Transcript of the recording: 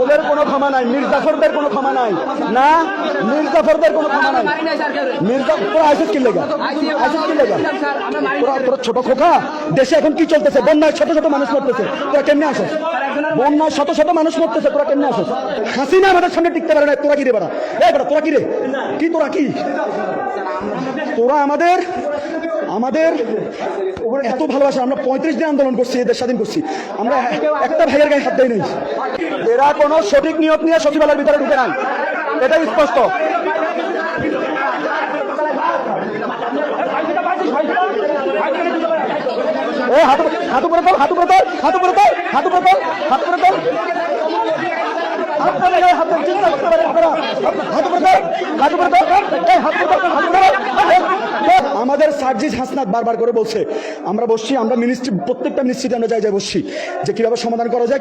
ওদের কোনো ক্ষমা নাই, মির্জাফরদের কোনো ক্ষমা নাই, না মির্জাফরদের কোনো ক্ষমা নাই। মির্জাফর আইসিস কি লেগা, আইসিস কি লেগা? তোরা ছোট খোকা, দেশে এখন কি চলতেছে? বন্যায় শত শত মানুষ মরতেছে, তোরা কেমনে আসিস? বন্যায় শত শত মানুষ মরতেছে, তোরা কেমনে আসিস? হাসিনা আমাদের সামনে টিকতে পারে না, তোরা কি রে বেড়া? এই বেড়া তোরা কি রে? কি তোরা কি? তোরা আমাদের এত ভালোবাসা। আমরা 35 দিন আন্দোলন করছি, দেশ স্বাধীন করছি, আমরা একটা ভাইয়ের গায়ে হাত দেয় নাই। এরা কোনো সঠিক নিয়ত নিয়ে সচিবালয়ের ভিতরে ঢুকে নাই, এটাই স্পষ্ট। হাতু করে তোল, হাতু করে তোল, হাতু করে তোল, হাতু করে তোল, হাতু করে তোল, আমাদের সার্জিস হাসনাত বারবার করে বলছে আমরা বসছি, আমরা মিনিস্ট্রি, প্রত্যেকটা মিনিস্ট্রিতে আমরা যাই বসছি যে কিভাবে সমাধান করা যায়।